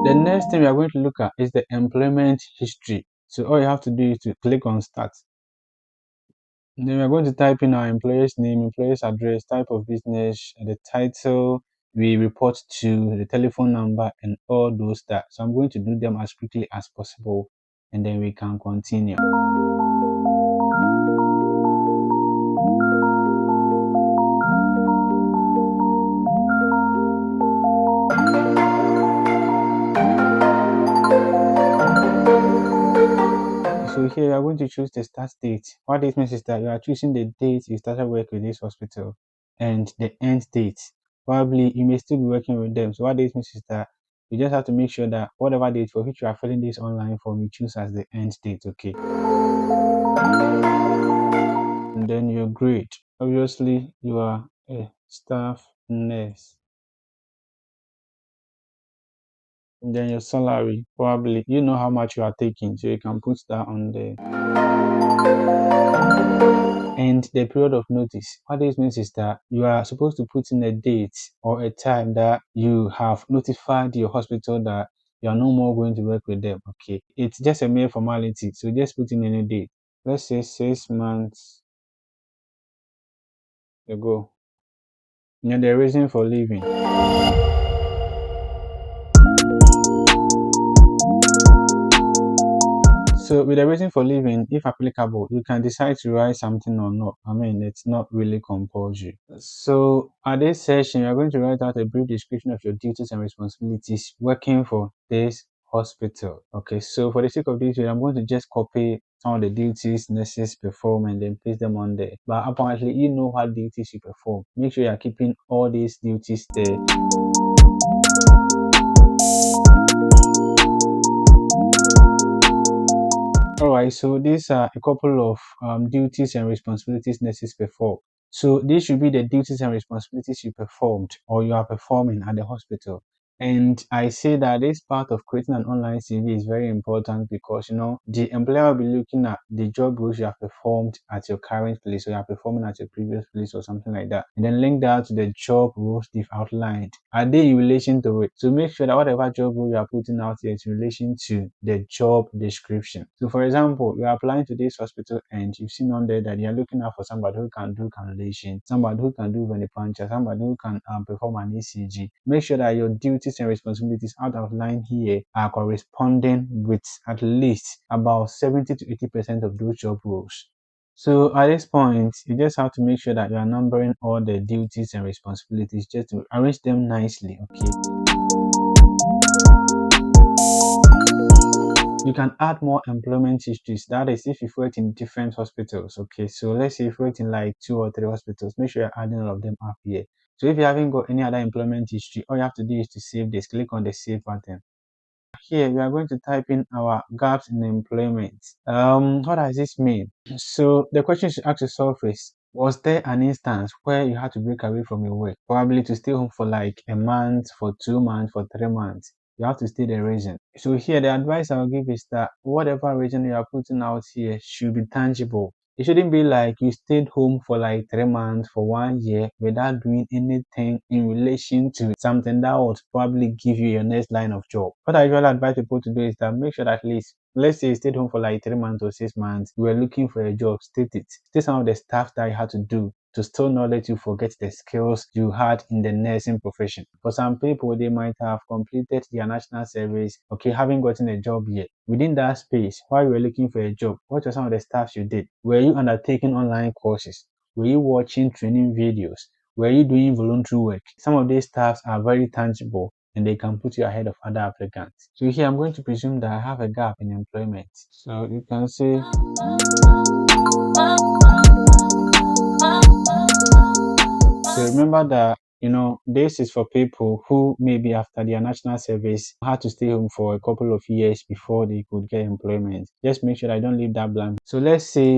The next thing we are going to look at is the employment history. So all you have to do is to click on start. And then we are going to type in our employer's name, employer's address, type of business, the title we report to, the telephone number, and all those that. So I'm going to do them as quickly as possible, and then we can continue. So here you are going to choose the start date. What this means is that you are choosing the date you started work with this hospital and the end date. Probably you may still be working with them. So what this means is that you just have to make sure that whatever date for which you are filling this online form, you choose as the end date, okay? And then your grade. Obviously, you are a staff nurse. And then your salary, probably you know how much you are taking, so you can put that on there. And the period of notice. What this means is that you are supposed to put in a date or a time that you have notified your hospital that you are no more going to work with them. Okay, it's just a mere formality, so just put in any date. Let's say 6 months ago. And the reason for leaving. So with the reason for leaving, if applicable, you can decide to write something or not. I mean, it's not really compulsory. So at this session, you're going to write out a brief description of your duties and responsibilities working for this hospital. Okay, so for the sake of this, I'm going to just copy some of the duties nurses perform and then paste them on there. But apparently, you know what duties you perform. Make sure you're keeping all these duties there. Alright, so these are a couple of duties and responsibilities nurses perform. So these should be the duties and responsibilities you performed or you are performing at the hospital. And I say that this part of creating an online CV is very important because the employer will be looking at the job roles you have performed at your current place or you are performing at your previous place or something like that. And then link that to the job roles they've outlined. Are they in relation to it? So make sure that whatever job role you are putting out here is in relation to the job description. So for example, you are applying to this hospital and you've seen on there that you are looking out for somebody who can do cannulation, somebody who can do venipuncture, somebody who can perform an ECG. Make sure that your duties and responsibilities outlined here are corresponding with at least about 70 to 80% of those job roles. So at this point, you just have to make sure that you are numbering all the duties and responsibilities just to arrange them nicely, okay? You can add more employment histories. That is, if you've worked in different hospitals, okay? So let's say you've worked in like 2 or 3 hospitals, make sure you're adding all of them up here. So if you haven't got any other employment history, all you have to do is to save this. Click on the save button. Here, we are going to type in our gaps in employment. What does this mean? So the question you should ask yourself is, was there an instance where you had to break away from your work, probably to stay home for like a month, for 2 months, for 3 months? You have to state the reason. So here, the advice I'll give is that whatever reason you are putting out here should be tangible. It shouldn't be like you stayed home for like 3 months, for 1 year without doing anything in relation to something that would probably give you your next line of job. What I usually advise people to do is that make sure that at least, let's say you stayed home for like 3 months or 6 months, you were looking for a job, state it. State some of the stuff that you had to do to still not let you forget the skills you had in the nursing profession. For some people, they might have completed their national service, okay, haven't gotten a job yet. Within that space, while you were looking for a job, what were some of the stuff you did? Were you undertaking online courses? Were you watching training videos? Were you doing voluntary work? Some of these stuffs are very tangible and they can put you ahead of other applicants. So here I'm going to presume that I have a gap in employment. So you can say so remember that this is for people who maybe after their national service had to stay home for a couple of years before they could get employment. Just make sure I don't leave that blank. So let's say